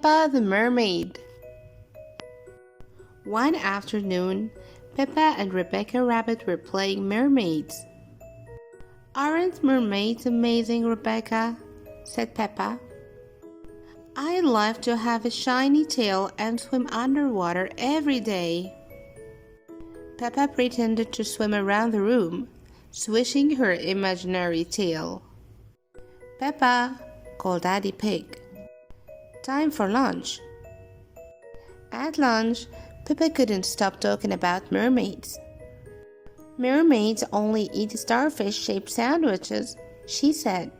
Peppa the Mermaid. One afternoon, Peppa and Rebecca Rabbit were playing mermaids. "Aren't mermaids amazing, Rebecca?" said Peppa. "I'd love to have a shiny tail and swim underwater every day." Peppa pretended to swim around the room, swishing her imaginary tail. "Peppa," called Daddy Pig. "Time for lunch." At lunch, Peppa couldn't stop talking about mermaids. "Mermaids only eat starfish-shaped sandwiches," she said.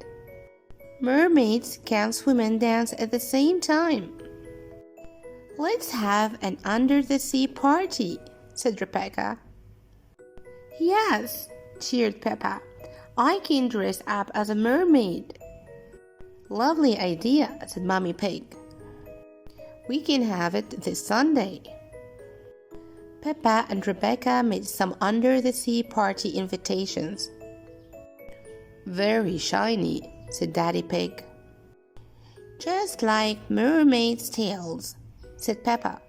"Mermaids can swim and dance at the same time." "Let's have an under-the-sea party," said Rebecca. "Yes," cheered Peppa. "I can dress up as a mermaid." "Lovely idea," said Mommy Pig. "We can have it this Sunday." Peppa and Rebecca made some under-the-sea party invitations. "Very shiny," said Daddy Pig. "Just like mermaids' tails," said Peppa.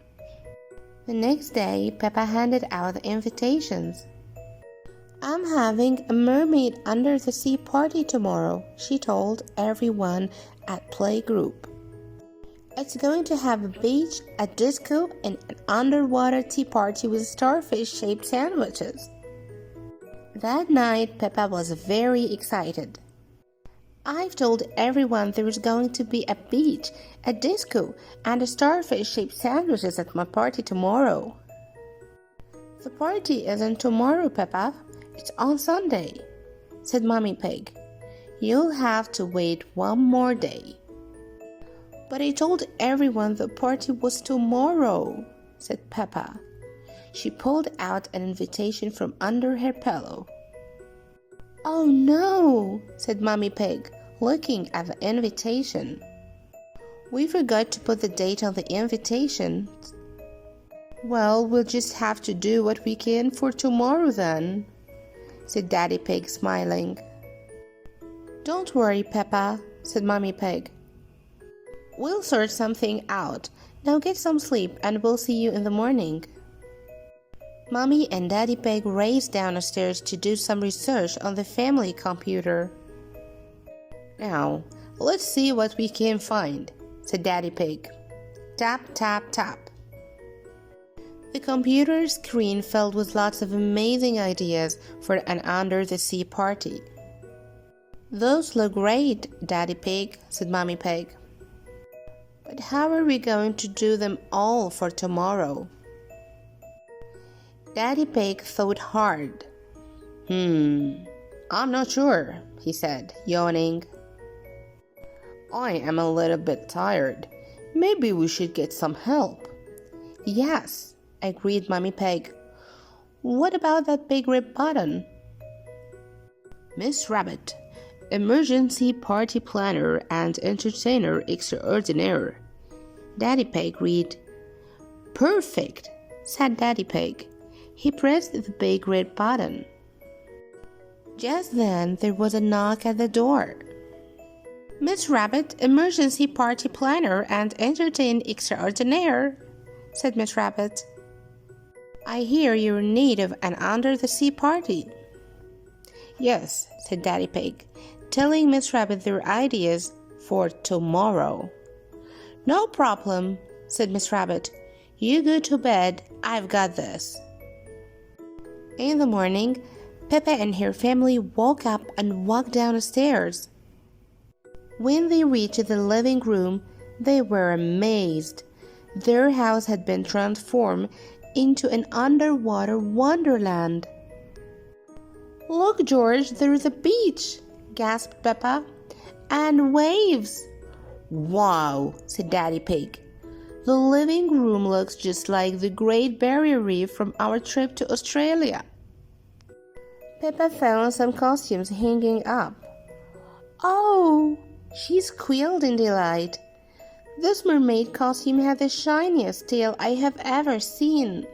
The next day, Peppa handed out the invitations. "I'm having a mermaid under-the-sea party tomorrow," she told everyone at playgroup. "It's going to have a beach, a disco, and an underwater tea party with starfish-shaped sandwiches." That night, Peppa was very excited. "I've told everyone there's going to be a beach, a disco, and a starfish-shaped sandwiches at my party tomorrow." "The party isn't tomorrow, Peppa. It's on Sunday," said Mommy Pig. "You'll have to wait one more day." "But I told everyone the party was tomorrow," said Peppa. She pulled out an invitation from under her pillow. "Oh no," said Mommy Pig, looking at the invitation. "We forgot to put the date on the invitation." "Well, we'll just have to do what we can for tomorrow then," said Daddy Pig, smiling. "Don't worry, Peppa," said Mommy Pig. "We'll sort something out. Now get some sleep and we'll see you in the morning." Mommy and Daddy Pig raced downstairs to do some research on the family computer. "Now, let's see what we can find," said Daddy Pig. Tap, tap, tap. The computer screen filled with lots of amazing ideas for an under-the-sea party. "Those look great, Daddy Pig," said Mommy Pig. "But how are we going to do them all for tomorrow?" Daddy Pig thought hard. I'm not sure," he said, yawning. "I am a little bit tired. Maybe we should get some help." "Yes," agreed Mommy Pig. "What about that big red button?" "Miss Rabbit, emergency party planner and entertainer extraordinaire," Daddy Pig read. "Perfect," said Daddy Pig. He pressed the big red button. Just then there was a knock at the door. "Miss Rabbit, emergency party planner and entertainer extraordinaire," said Miss Rabbit. "I hear you're in need of an under-the-sea party." "Yes," said Daddy Pig, telling Miss Rabbit their ideas for tomorrow. "No problem," said Miss Rabbit. "You go to bed. I've got this." In the morning, Peppa and her family woke up and walked downstairs. When they reached the living room, they were amazed. Their house had been transformed into an underwater wonderland. "Look, George, there's a beach," gasped Peppa, "and waves." "Wow," said Daddy Pig. "The living room looks just like the Great Barrier Reef from our trip to Australia." Peppa found some costumes hanging up. "Oh!" she squealed in delight. "This mermaid costume had the shiniest tail I have ever seen."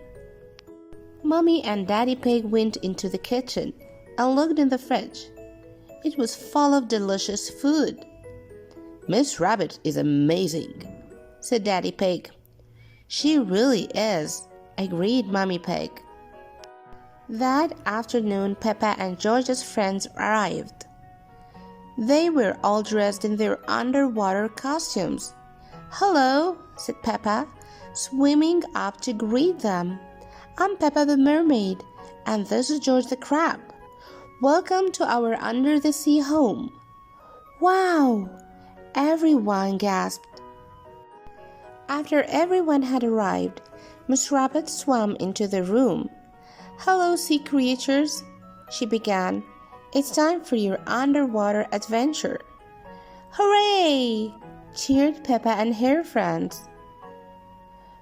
Mommy and Daddy Pig went into the kitchen and looked in the fridge. It was full of delicious food. "Miss Rabbit is amazing," said Daddy Pig. She really is, agreed Mommy Pig. That afternoon, Peppa and George's friends arrived. They were all dressed in their underwater costumes. "Hello," said Peppa, swimming up to greet them. "I'm Peppa the mermaid, and this is George the crab. Welcome to our under-the-sea home." "Wow!" everyone gasped. After everyone had arrived, Miss Rabbit swam into the room. "Hello, sea creatures," she began. "It's time for your underwater adventure." "Hooray!" cheered Peppa and her friends.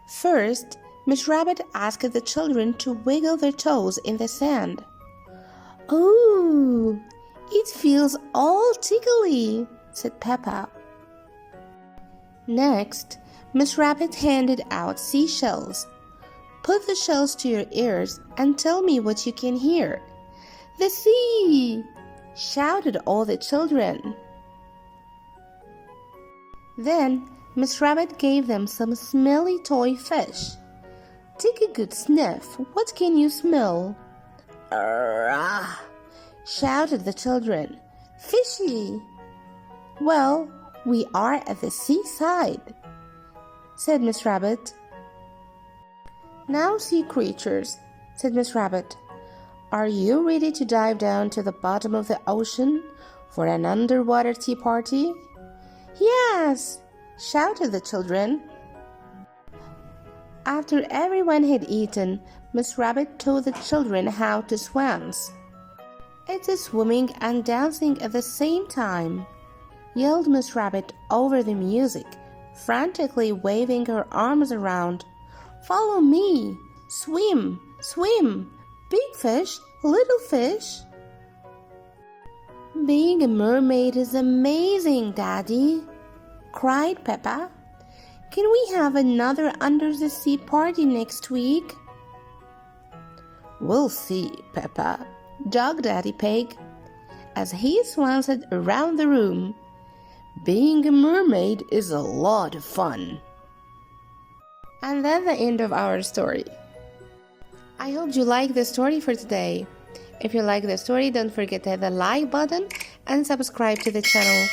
First, Miss Rabbit asked the children to wiggle their toes in the sand. "Ooh, it feels all tickly," said Peppa. Next, Miss Rabbit handed out seashells. "Put the shells to your ears and tell me what you can hear." "The sea!" shouted all the children. Then Miss Rabbit gave them some smelly toy fish. "Take a good sniff. What can you smell?" "Ah!" shouted the children. "Fishy!" "Well, we are at the seaside," said Miss Rabbit. "Now, sea creatures," said Miss Rabbit, "are you ready to dive down to the bottom of the ocean for an underwater tea party?" "Yes!" shouted the children. After everyone had eaten, Miss Rabbit taught the children how to swim. "It's swimming and dancing at the same time," yelled Miss Rabbit over the music, frantically waving her arms around. "Follow me! Swim! Swim! Big fish! Little fish!" "Being a mermaid is amazing, Daddy!" cried Peppa. "Can we have another under-the-sea party next week?" "We'll see, Peppa," joked Daddy Pig, as he swam around the room. "Being a mermaid is a lot of fun." And that's the end of our story. I hope you like the story for today. If you like the story, don't forget to hit the like button and subscribe to the channel